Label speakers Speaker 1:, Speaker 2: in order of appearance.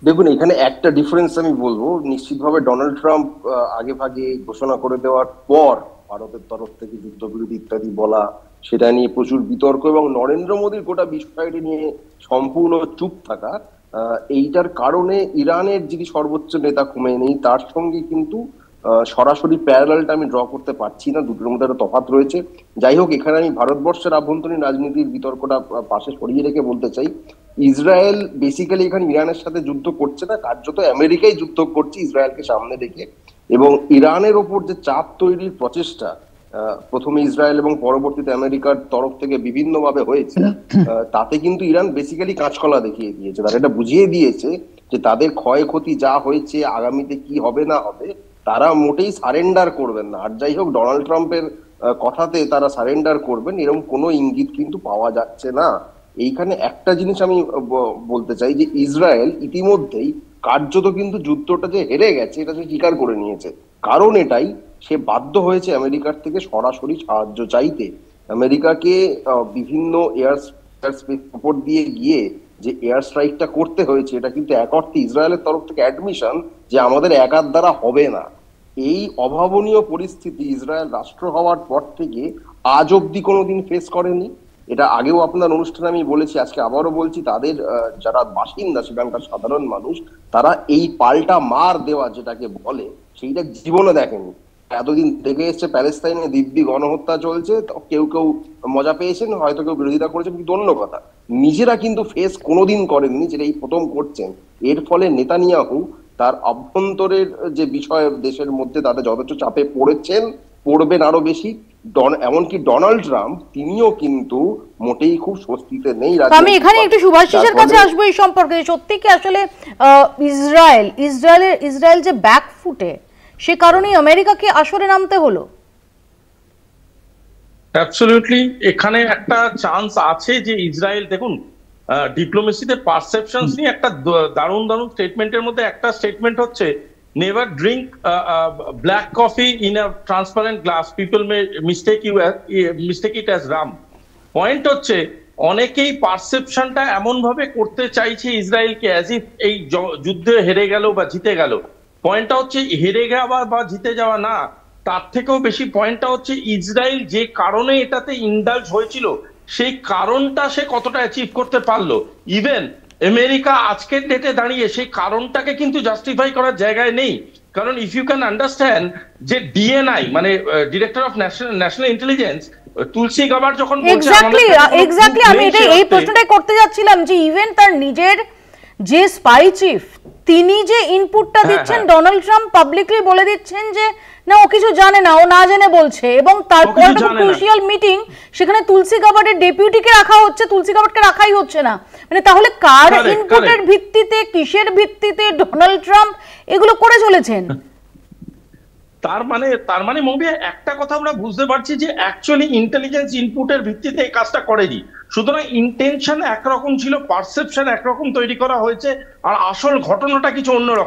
Speaker 1: দেখুন, এখানে একটা ডিফারেন্স আমি বলবো। নিশ্চিতভাবে ডোনাল্ড ট্রাম্প আগে ভাগে ঘোষণা করে দেওয়ার পর ভারতের তরফ থেকে যুদ্ধবিরতি ইত্যাদি বলা, সেটা নিয়ে প্রচুর বিতর্ক, এবং নরেন্দ্র মোদীর গোটা বিষয়টি নিয়ে সম্পূর্ণ চুপ থাকা, এইটার কারণে ইরানের যিনি সর্বোচ্চ নেতা খুমেনি, তার সঙ্গে কিন্তু সরাসরি প্যারালালটা আমি ড্র করতে পারছি না। দুটোর মধ্যে একটা তফাৎ রয়েছে। যাই হোক, এখানে আমি ভারতবর্ষের আভ্যন্তরীণ রাজনীতির বিতর্কটা পাশে সরিয়ে রেখে বলতে চাই, ইসরায়েল বেসিক্যালি এখানে ইরানের সাথে যুদ্ধ করছে না, কার্যত আমেরিকাই যুদ্ধ করছে ইসরায়েলকে সামনে রেখে। এবং ইরানের ওপর যে চাপ তৈরির প্রচেষ্টা প্রথমে ইসরায়েল এবং পরবর্তীতে আমেরিকার তরফ থেকে বিভিন্নভাবে হয়েছে, তাতে কিন্তু ইরান বেসিক্যালি কাঁচকলা দেখিয়ে দিয়েছে। তারা এটা বুঝিয়ে দিয়েছে যে তাদের ক্ষয়ক্ষতি যা হয়েছে, আগামীতে কি হবে না হবে, তারা মোটেই সারেন্ডার করবেন না। আর যাই হোক, ডোনাল্ড ট্রাম্পের কথাতে তারা সারেন্ডার করবেন এরকম কোনো ইঙ্গিত কিন্তু পাওয়া যাচ্ছে না। এইখানে একটা জিনিস আমি বলতে চাই, যে ইসরায়েল ইতিমধ্যেই কার্যত কিন্তু যুদ্ধটা যে হেরে গেছে এটা সে স্বীকার করে নিয়েছে। কারণ এটাই, সে বাধ্য হয়েছে আমেরিকার থেকে সরাসরি সাহায্য চাইতে। আমেরিকাকে বিভিন্ন এয়ার স্পেস উপর দিয়ে গিয়ে যে এয়ার স্ট্রাইকটা করতে হয়েছে, এটা কিন্তু এক অর্থে ইসরায়েলের তরফ থেকে অ্যাডমিশন যে আমাদের একার দ্বারা হবে না। এই অভাবনীয় পরিস্থিতি ইসরায়েল রাষ্ট্র হওয়ার পর থেকে আজ অব্দি কোনোদিন ফেস করেনি। এটা আগেও আপনার অনুষ্ঠানে আমি বলেছি, আজকে আবারও বলছি, তাদের যারা বাসিন্দা সেখানকার সাধারণ মানুষ, তারা এই পাল্টা মার দেওয়া যেটাকে বলে, সেইটা জীবনে দেখেনি। এতদিন দেখে এসছে প্যালেস্তাইনে দিব্যি গণহত্যা চলছে, তো কেউ কেউ মজা পেয়েছেন, হয়তো কেউ বিরোধিতা করেছেন, কিন্তু অন্য কথা, নিজেরা কিন্তু ফেস কোনোদিন করেননি, যেটা এই প্রথম করছেন। এর ফলে নেতানিয়াহু তার অভ্যন্তরের যে বিষয় দেশের মধ্যে, তাদের যথেষ্ট চাপে পড়েছেন, পড়বেন আরো বেশি। এমনকি ডোনাল্ড ট্রাম্প তিনিও কিন্তু মোটেই খুব স্বস্তিতে নেই
Speaker 2: তো আমি
Speaker 1: রাজনৈতিক
Speaker 2: এখানে একটু
Speaker 1: ভাবে। যার
Speaker 2: শুভাশিসের কাছে
Speaker 1: ফলে
Speaker 2: আসবো এই সম্পর্কে, সত্যি কি আসলে ইসরায়েল যে ব্যাক ফুটে, সে কারণেই আমেরিকাকে আসরে নামতে হলো?
Speaker 3: অ্যাবসলিউটলি। এখানে একটা চান্স আছে যে ইসরায়েল, দেখুন, ডিপ্লোমেসিতে পারসেপশনস নিয়ে একটা দারুণ দারুণ স্টেটমেন্টের মধ্যে একটা স্টেটমেন্ট হচ্ছে, never drink black coffee in a transparent glass, people May mistake it as Ram. Point হচ্ছে, অনেকেই পারসেপশনটা এমন ভাবে করতে চাইছে ইসরায়েলকে অ্যাজ ইফ এই যুদ্ধে হেরে গেল বা জিতে গেল। পয়েন্টটা হচ্ছে হেরে যাওয়া বা জিতে যাওয়া না, তার থেকেও বেশি পয়েন্টটা হচ্ছে ইসরায়েল যে কারণে এটাতে ইন্ডালজ হয়েছিল, সেই কারণটা সে কতটা অ্যাচিভ করতে পারলো। ইভেন আমেরিকা আজকের ডেটে দাঁড়িয়ে সেই কারণটাকে কিন্তু জাস্টিফাই করার জায়গায় নেই। কারণ ইফ ইউ ক্যান আন্ডারস্ট্যান্ড যে ডিএনআই মানে ডিরেক্টর অফ ন্যাশনাল ইন্টেলিজেন্স তুলসী গাবার যখন বলছে আমাদের
Speaker 2: এক্স্যাক্টলি,
Speaker 3: কাছে কোনো প্রুফ
Speaker 2: এক্স্যাক্টলি, আমি
Speaker 3: নেই সে
Speaker 2: এই
Speaker 3: অর্থে।
Speaker 2: প্রশ্নটাই করতে যাচ্ছিলাম যে ইভেন তার নিজের যে স্পাই চিফ, তিনি যে ইনপুটটা
Speaker 3: হ্যাঁ,
Speaker 2: দিচ্ছেন,
Speaker 3: হ্যাঁ,
Speaker 2: ডোনাল্ড ট্রাম্প পাবলিকলি বলে দিচ্ছেন যে না, ও কিছু জানে না, ও না জেনে বলছে। এবং
Speaker 3: ও
Speaker 2: তারপর
Speaker 3: কিছু
Speaker 2: একটা খুব
Speaker 3: জানে না।
Speaker 2: ক্রুশিয়াল মিটিং, সেখানে তুলসী গাবার্ডের ডেপুটিকে রাখা হচ্ছে, তুলসী গাবার্ডকে রাখাই হচ্ছে না। মানে তাহলে কার
Speaker 3: কারেক্ট,
Speaker 2: ইনপুটের
Speaker 3: কারেক্ট।
Speaker 2: ভিত্তিতে, কিসের ভিত্তিতে ডোনাল্ড ট্রাম্প এগুলো করে চলেছেন?
Speaker 3: তার মানে মৌমি, একটা কথা আমরা বুঝতে পারছি যে অ্যাকচুয়ালি ইন্টেলিজেন্স ইনপুটের ভিত্তিতে এই কাজটা করেনি। সুতরাং ইন্টেনশন একরকম ছিল, পারসেপশন একরকম তৈরি করা হয়েছে, আর আসল ঘটনাটা কিছু অন্যরকম।